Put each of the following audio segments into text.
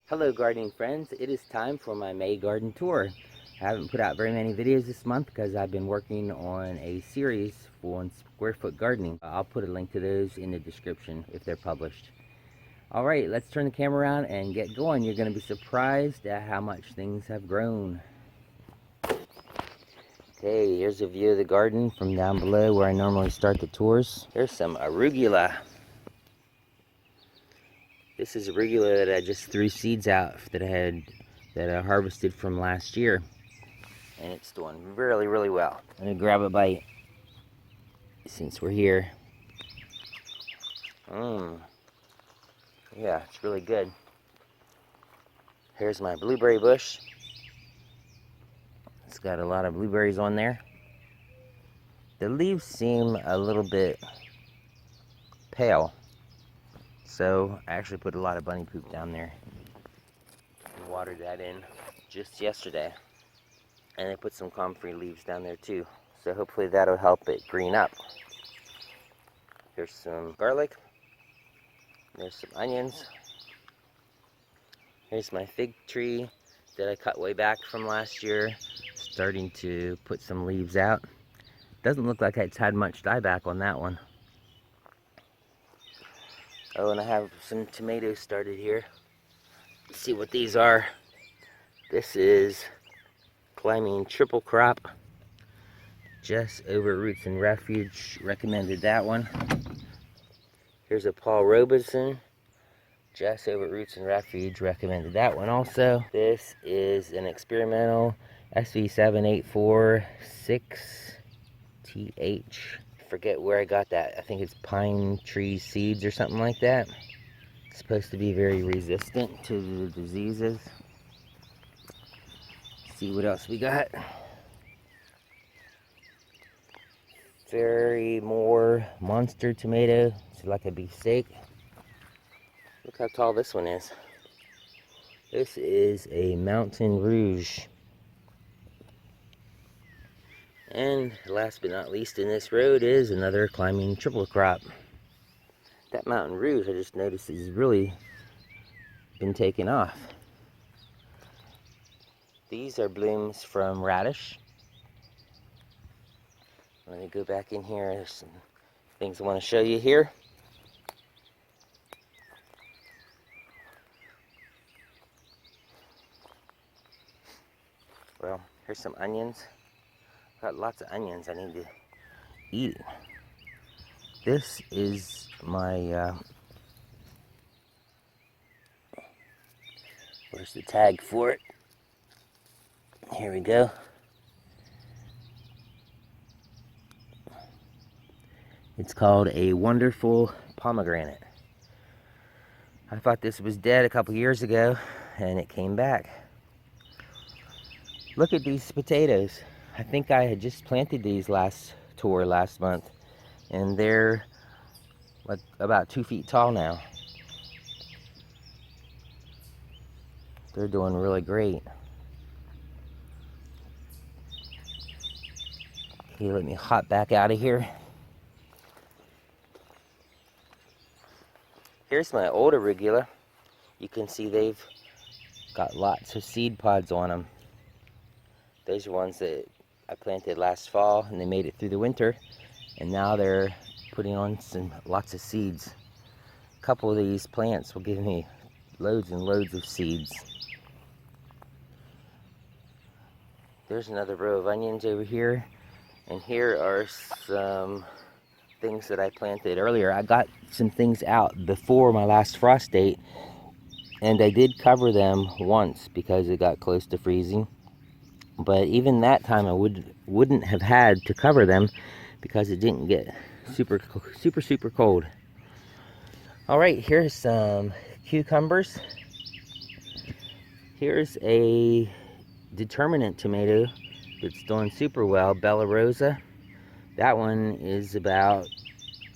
Hello gardening friends, it is time for my May garden tour. I haven't put out very many videos this month because I've been working on a series on square foot gardening. I'll put a link to those in the description if they're published. Alright, let's turn the camera around and get going. You're going to be surprised at how much things have grown. Okay, here's a view of the garden from down below where I normally start the tours. Here's some arugula. This is arugula that I just threw seeds out that I harvested from last year, and it's doing really well. I'm gonna grab a bite since we're here. Yeah, it's really good. Here's my blueberry bush. It's got a lot of blueberries on there. The leaves seem a little bit pale. So I actually put a lot of bunny poop down there and watered that in just yesterday. And I put some comfrey leaves down there too. So hopefully that'll help it green up. Here's some garlic. There's some onions. Here's my fig tree that I cut way back from last year. Starting to put some leaves out. Doesn't look like it's had much dieback on that one. Oh, and I have some tomatoes started here. Let's see what these are. This is climbing triple crop. Just over Roots and Refuge recommended that one. Here's a Paul Robeson. Just over Roots and Refuge recommended that one also. This is an experimental SV7846TH. Forget where I got that. I think it's pine tree seeds or something like that. It's supposed to be very resistant to the diseases. See what else we got. Very more monster tomato. It's like a beefsteak. Look how tall this one is. This is a Mountain Rouge. And last but not least in this road is another climbing triple crop. That Mountain Rouge, I just noticed, has really been taking off. These are blooms from radish. Let me go back in here. There's some things I want to show you here. Well, here's some onions. Got lots of onions I need to eat. This is my, where's the tag for it? Here we go. It's called a Wonderful Pomegranate. I thought this was dead a couple years ago, and it came back. Look at these potatoes. I think I had just planted these last month, and they're like about 2 feet tall now. They're doing really great. Okay, let me hop back out of here. Here's my old arugula. You can see they've got lots of seed pods on them. Those are ones that I planted last fall, and they made it through the winter, and now they're putting on lots of seeds. A couple of these plants will give me loads and loads of seeds. There's another row of onions over here, and here are some things that I planted earlier. I got some things out before my last frost date, and I did cover them once because it got close to freezing. But even that time I wouldn't have had to cover them because it didn't get super cold. Alright, here's some cucumbers. Here's a Determinant Tomato that's doing super well, Bella Rosa. That one is about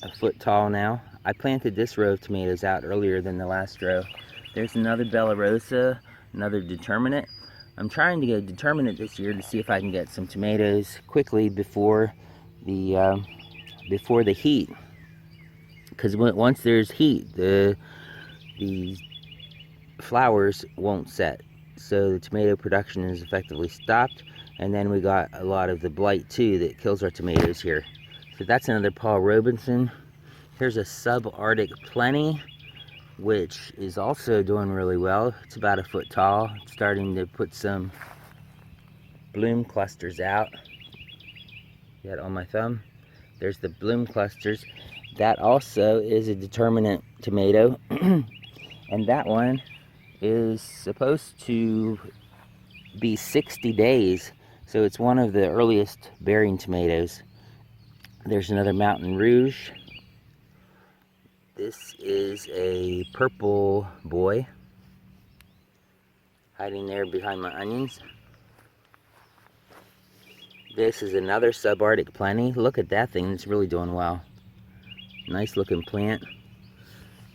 a foot tall now. I planted this row of tomatoes out earlier than the last row. There's another Bella Rosa, another Determinant. I'm trying to get a Determinant this year to see if I can get some tomatoes quickly before the heat. Because once there's heat, the flowers won't set. So the tomato production is effectively stopped. And then we got a lot of the blight too that kills our tomatoes here. So that's another Paul Robinson. Here's a subarctic plenty, which is also doing really well. It's about a foot tall. It's starting to put some bloom clusters out. Got it on my thumb. There's the bloom clusters. That also is a determinant tomato. And that one is supposed to be 60 days. So it's one of the earliest bearing tomatoes. There's another Mountain Rouge. This is a purple boy hiding there behind my onions. This is another subarctic plenty. Look at that thing, it's really doing well. Nice looking plant.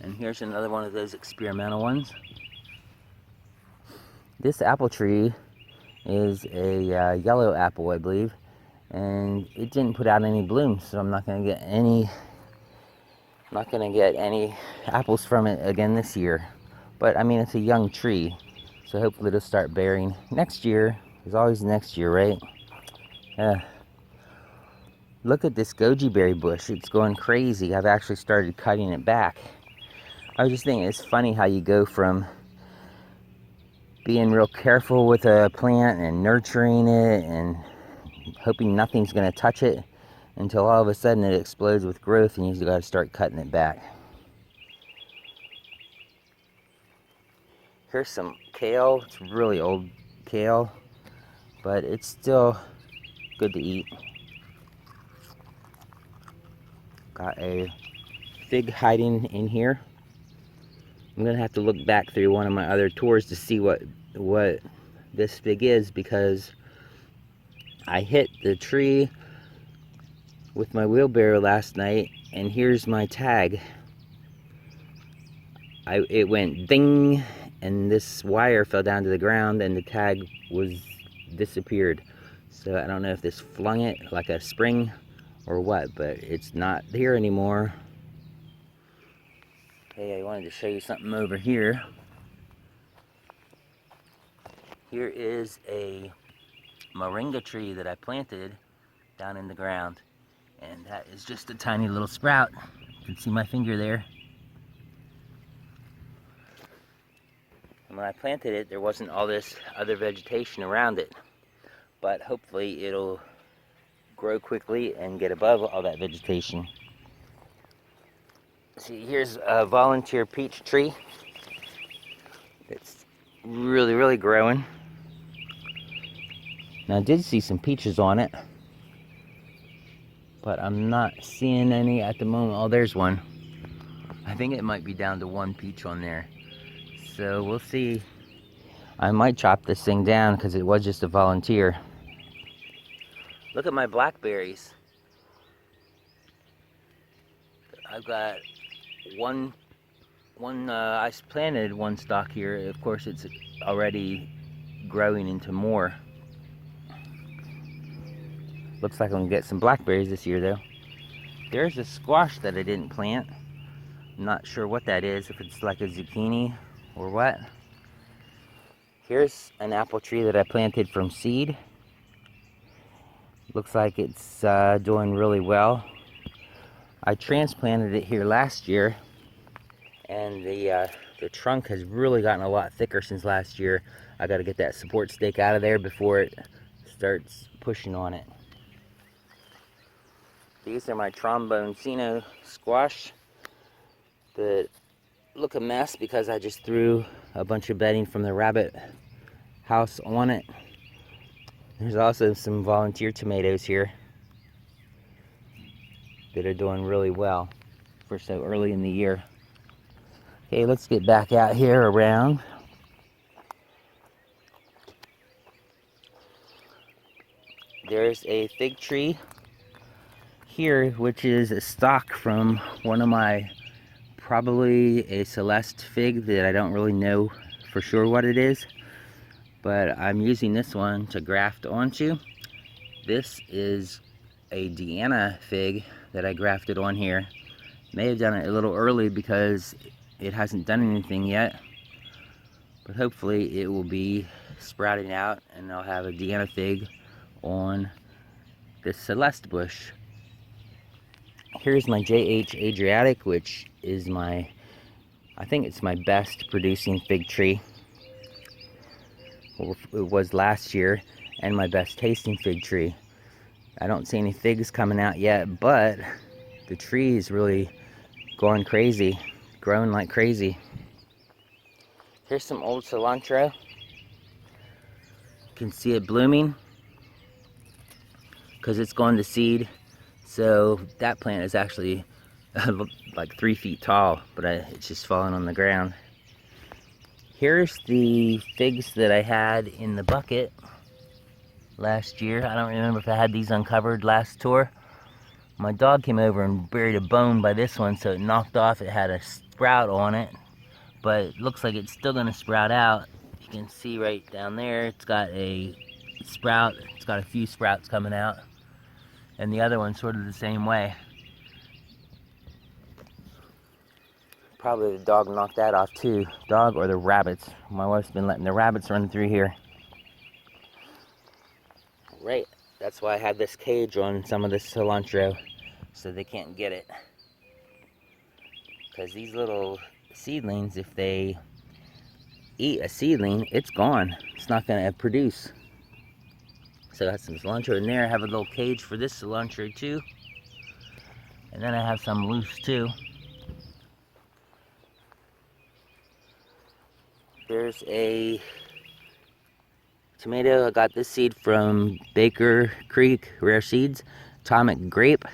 And here's another one of those experimental ones. This apple tree is a yellow apple, I believe, and it didn't put out any blooms, so I'm not going to get any apples from it again this year. But I mean, it's a young tree, so hopefully it'll start bearing next year. There's always next year, right? Look at this goji berry bush. It's going crazy. I've actually started cutting it back. I was just thinking, it's funny how you go from being real careful with a plant and nurturing it and hoping nothing's going to touch it until all of a sudden it explodes with growth and you just got to start cutting it back. Here's some kale. It's really old kale, but it's still good to eat. Got a fig hiding in here. I'm gonna have to look back through one of my other tours to see what this fig is, because I hit the tree with my wheelbarrow last night, and here's my tag. It went ding, and this wire fell down to the ground, and the tag disappeared. So I don't know if this flung it like a spring or what, but it's not here anymore. Hey, I wanted to show you something over here. Here is a Moringa tree that I planted down in the ground, and that is just a tiny little sprout. You can see my finger there. And when I planted it, there wasn't all this other vegetation around it, but hopefully it'll grow quickly and get above all that vegetation. See, here's a volunteer peach tree. It's really growing. Now, I did see some peaches on it, but I'm not seeing any at the moment. Oh, there's one. I think it might be down to one peach on there. So we'll see. I might chop this thing down because it was just a volunteer. Look at my blackberries. I've got I planted one stalk here. Of course, it's already growing into more. Looks like I'm gonna get some blackberries this year, though. There's a squash that I didn't plant. I'm not sure what that is, if it's like a zucchini or what. Here's an apple tree that I planted from seed. Looks like it's doing really well. I transplanted it here last year, and the trunk has really gotten a lot thicker since last year. I got to get that support stake out of there before it starts pushing on it. These are my tromboncino squash that look a mess because I just threw a bunch of bedding from the rabbit house on it. There's also some volunteer tomatoes here that are doing really well for so early in the year. Okay, let's get back out here around. There's a fig tree here, which is a stalk from one of my, probably a Celeste fig that I don't really know for sure what it is, but I'm using this one to graft onto. This is a Deanna fig that I grafted on here. May have done it a little early because it hasn't done anything yet, But hopefully it will be sprouting out and I'll have a Deanna fig on this Celeste bush. Here's my JH Adriatic, which is I think it's my best producing fig tree. Well, it was last year, and my best tasting fig tree. I don't see any figs coming out yet, but the tree is really going crazy, growing like crazy. Here's some old cilantro. You can see it blooming because it's gone to seed. So that plant is actually like 3 feet tall, but it's just falling on the ground. Here's the figs that I had in the bucket last year. I don't remember if I had these uncovered last tour. My dog came over and buried a bone by this one, so it knocked off. It had a sprout on it, but it looks like it's still gonna sprout out. You can see right down there, it's got a sprout. It's got a few sprouts coming out, and the other one's sort of the same way. Probably the dog knocked that off too. Dog or the rabbits. My wife's been letting the rabbits run through here. Right, that's why I had this cage on some of this cilantro, so they can't get it. Because these little seedlings, if they eat a seedling, it's gone. It's not going to produce. So I have some cilantro in there. I have a little cage for this cilantro too. And then I have some loose too. There's a tomato. I got this seed from Baker Creek Rare Seeds. Atomic Grape.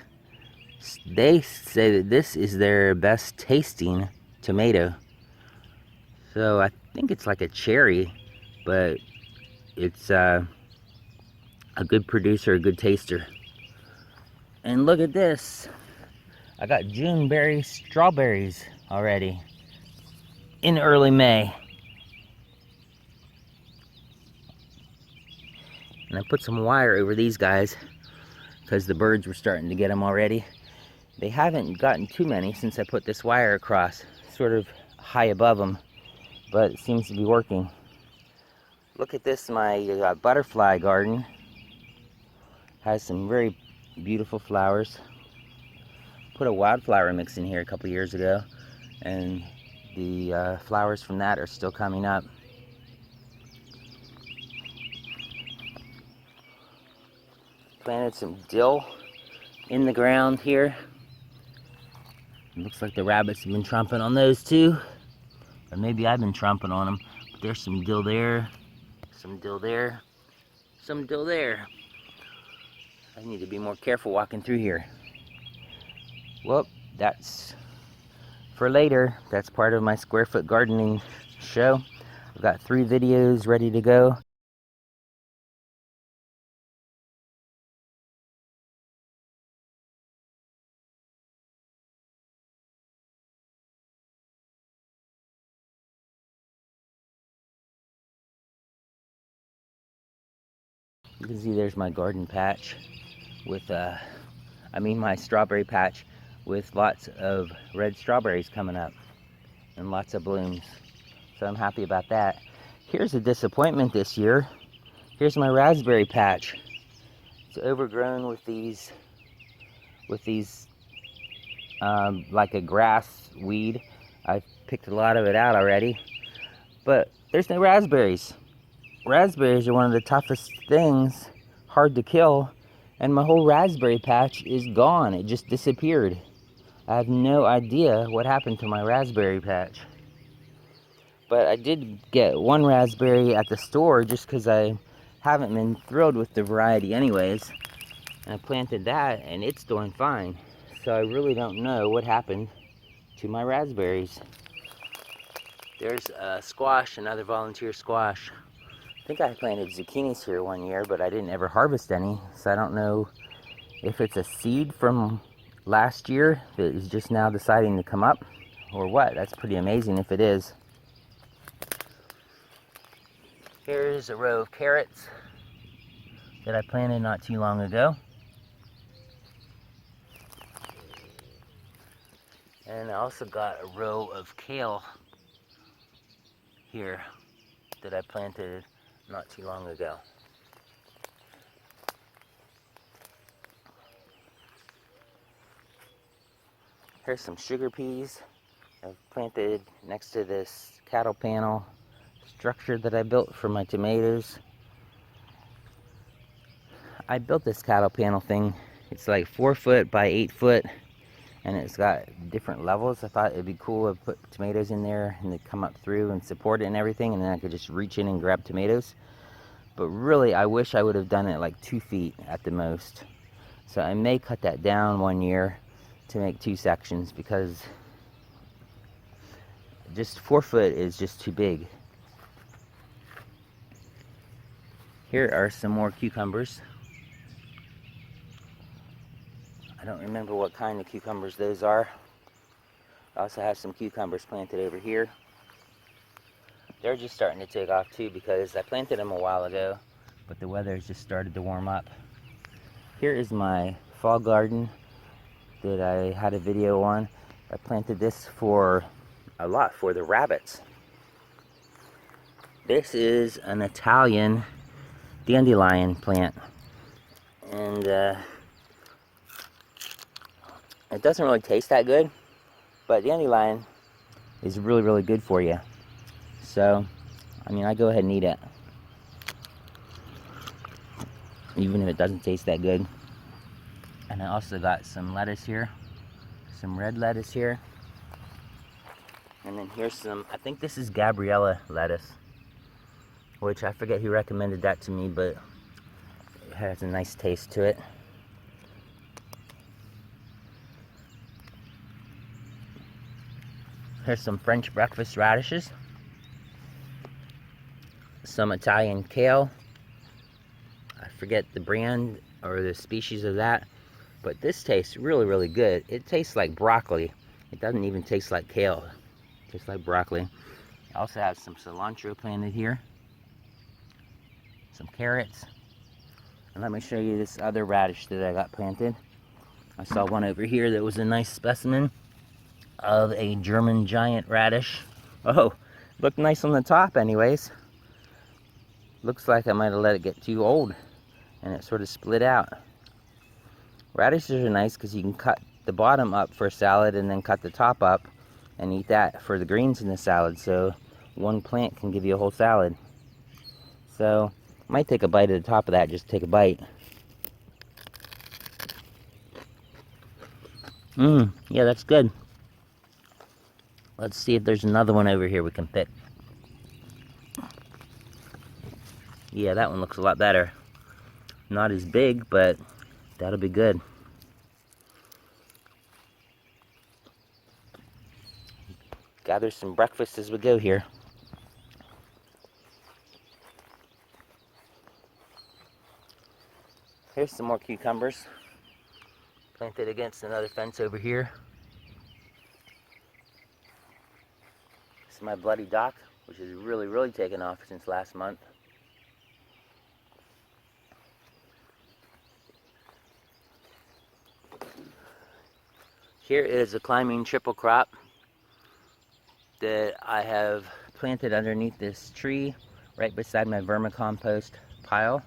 They say that this is their best tasting tomato. So I think it's like a cherry, but it's a good producer, a good taster. And look at this. I got Juneberry Strawberries already in early May. And I put some wire over these guys because the birds were starting to get them already. They haven't gotten too many since I put this wire across, sort of high above them, but it seems to be working. Look at this, my butterfly garden has some very beautiful flowers. Put a wildflower mix in here a couple years ago, and the flowers from that are still coming up. Planted some dill in the ground here. It looks like the rabbits have been tromping on those too. Or maybe I've been tromping on them. But there's some dill there, some dill there, some dill there. I need to be more careful walking through here. Well, that's for later. That's part of my square foot gardening show. I've got 3 videos ready to go. You can see there's my garden patch with, my strawberry patch with lots of red strawberries coming up and lots of blooms. So I'm happy about that. Here's a disappointment this year. Here's my raspberry patch. It's overgrown with these like a grass weed. I've picked a lot of it out already, but there's no raspberries. Raspberries are one of the toughest things, hard to kill, and my whole raspberry patch is gone. It just disappeared. I have no idea what happened to my raspberry patch. But I did get one raspberry at the store just because I haven't been thrilled with the variety anyways. And I planted that and it's doing fine. So I really don't know what happened to my raspberries. There's a squash, another volunteer squash. I think I planted zucchinis here one year, but I didn't ever harvest any, so I don't know if it's a seed from last year that is just now deciding to come up, or what. That's pretty amazing if it is. Here's a row of carrots that I planted not too long ago. And I also got a row of kale here. that I planted not too long ago. Here's some sugar peas I've planted next to this cattle panel structure that I built for my tomatoes. I built this cattle panel thing. It's like 4 foot by 8 foot, and it's got different levels. I thought it'd be cool to put tomatoes in there and they come up through and support it and everything, and then I could just reach in and grab tomatoes. But really, I wish I would have done it like 2 feet at the most. So I may cut that down one year to make 2 sections, because just 4 foot is just too big. Here are some more cucumbers. I don't remember what kind of cucumbers those are. I also have some cucumbers planted over here. They're just starting to take off too, because I planted them a while ago, but the weather has just started to warm up. Here is my fall garden that I had a video on. I planted this for a lot for the rabbits. This is an Italian dandelion plant, and it doesn't really taste that good, but dandelion is really, really good for you. So, I mean, I go ahead and eat it, even if it doesn't taste that good. And I also got some lettuce here, some red lettuce here. And then here's some, I think this is Gabriella lettuce, which I forget who recommended that to me, but it has a nice taste to it. Here's some French breakfast radishes, some Italian kale. I forget the brand or the species of that, but this tastes really, really good. It tastes like broccoli. It doesn't even taste like kale. It tastes like broccoli. I also have some cilantro planted here, some carrots, and let me show you this other radish that I got planted. I saw one over here that was a nice specimen of a German giant radish. Oh, looked nice on the top anyways. Looks like I might have let it get too old and it sort of split out. Radishes are nice because you can cut the bottom up for a salad and then cut the top up and eat that for the greens in the salad. So one plant can give you a whole salad. So I might take a bite of the top of that, just take a bite. Yeah, that's good. Let's see if there's another one over here we can pick. Yeah, that one looks a lot better. Not as big, but that'll be good. Gather some breakfast as we go here. Here's some more cucumbers planted against another fence over here. This is my bloody dock, which has really, really taken off since last month. Here is a climbing triple crop that I have planted underneath this tree right beside my vermicompost pile.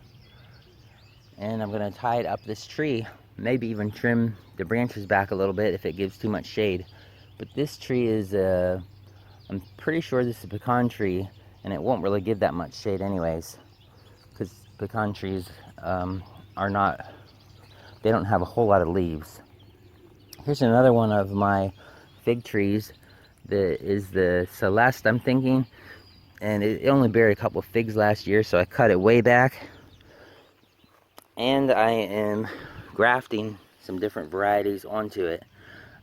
And I'm going to tie it up this tree, maybe even trim the branches back a little bit if it gives too much shade. But this tree is I'm pretty sure this is a pecan tree, and it won't really give that much shade anyways, because pecan trees they don't have a whole lot of leaves. Here's another one of my fig trees that is the Celeste, I'm thinking, and it only bore a couple of figs last year, so I cut it way back. And I am grafting some different varieties onto it.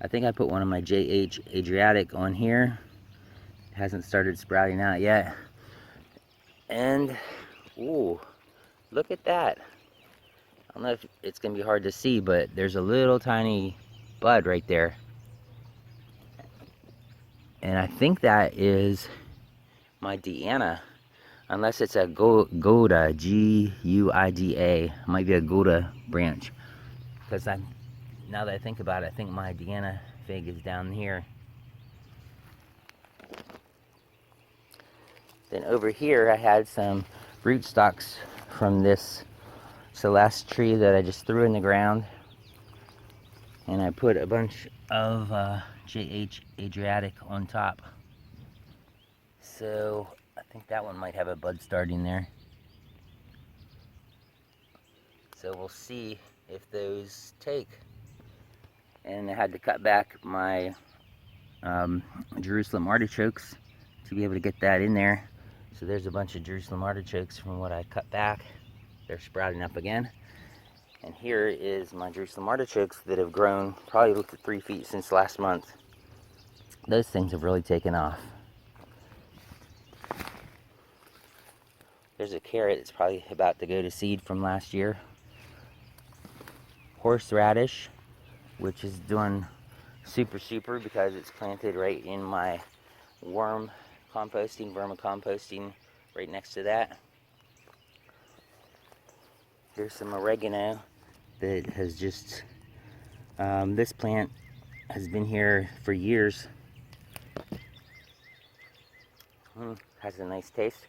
I think I put one of my JH Adriatic on here. It hasn't started sprouting out yet. And, ooh, look at that. I don't know if it's going to be hard to see, but there's a little tiny bud right there. And I think that is my Deanna. Unless it's a Gouda, G-U-I-D-A. It might be a Gouda branch. Because now that I think about it, I think my Deanna fig is down here. Then over here I had some rootstocks from this Celeste tree that I just threw in the ground. And I put a bunch of JH Adriatic on top. So I think that one might have a bud starting there. So we'll see if those take. And I had to cut back my Jerusalem artichokes to be able to get that in there. So there's a bunch of Jerusalem artichokes from what I cut back. They're sprouting up again. And here is my Jerusalem artichokes that have grown probably 3 feet since last month. Those things have really taken off. There's a carrot that's probably about to go to seed from last year. Horseradish, which is doing super because it's planted right in my vermicomposting right next to that. There's some oregano that has just, this plant has been here for years. Has a nice taste.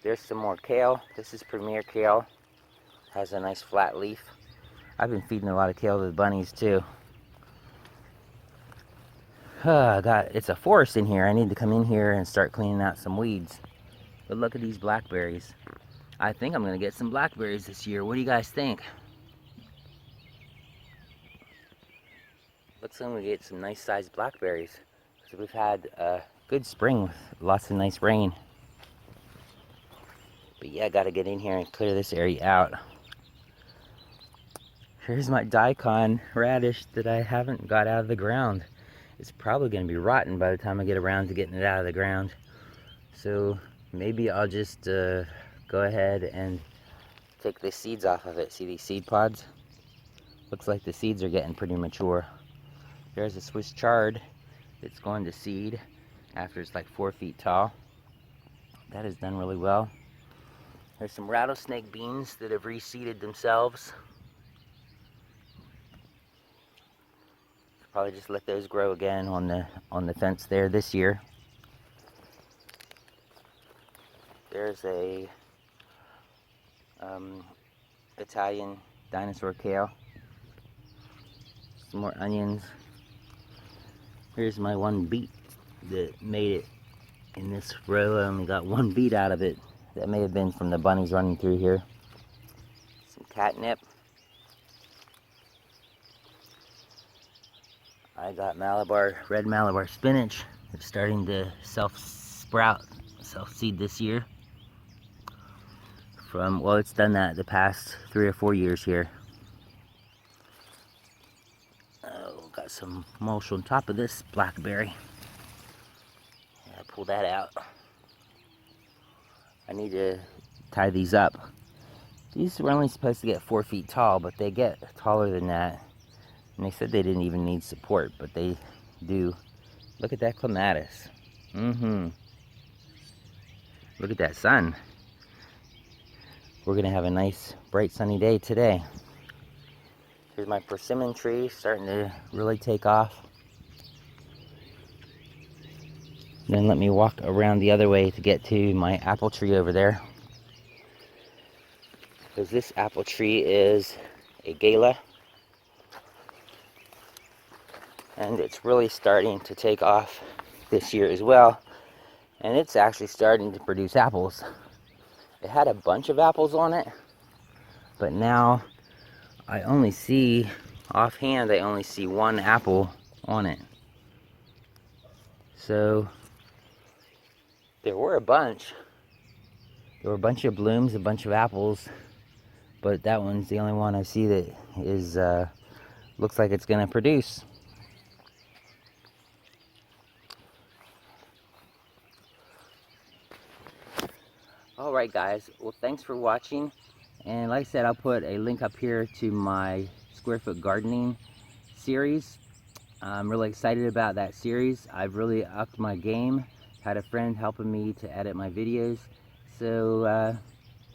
There's some more kale. This is Premier Kale. Has a nice flat leaf. I've been feeding a lot of kale to the bunnies too. It's a forest in here. I need to come in here and start cleaning out some weeds. But look at these blackberries. I think I'm gonna get some blackberries this year. What do you guys think? Looks like we get some nice sized blackberries. So we've had a good spring with lots of nice rain. But yeah, I gotta get in here and clear this area out. Here's my Daikon Radish that I haven't got out of the ground. It's probably gonna be rotten by the time I get around to getting it out of the ground. So maybe I'll just go ahead and take the seeds off of it. See these seed pods? Looks like the seeds are getting pretty mature. There's a Swiss chard that's going to seed after it's like 4 feet tall. That has done really well. There's some rattlesnake beans that have reseeded themselves. Probably just let those grow again on the fence there this year. There's a Italian dinosaur kale. Some more onions. Here's my one beet that made it in this row. I only got one beet out of it. That may have been from the bunnies running through here. Some catnip. I got red Malabar spinach. It's starting to self-sprout, self-seed this year. Well, it's done that the past 3 or 4 years here. Oh, got some mulch on top of this blackberry. Yeah, pull that out. I need to tie these up. These were only supposed to get 4 feet tall, but they get taller than that. And they said they didn't even need support, but they do. Look at that clematis. Look at that sun. We're gonna have a nice, bright, sunny day today. Here's my persimmon tree starting to really take off. Then let me walk around the other way to get to my apple tree over there. Because this apple tree is a gala. And it's really starting to take off this year as well. And it's actually starting to produce apples. It had a bunch of apples on it, but now I only see, offhand, I only see one apple on it. So there were a bunch. There were a bunch of blooms, a bunch of apples, but that one's the only one I see that is looks like it's gonna produce. Alright guys, well thanks for watching, and like I said, I'll put a link up here to my square foot gardening series. I'm really excited about that series. I've really upped my game. Had a friend helping me to edit my videos, so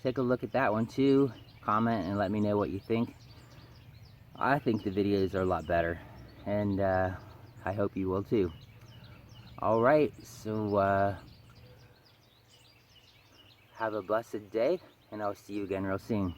take a look at that one too. Comment and let me know what you think. I think the videos are a lot better, and I hope you will too. Alright, so Have a blessed day, and I'll see you again real soon.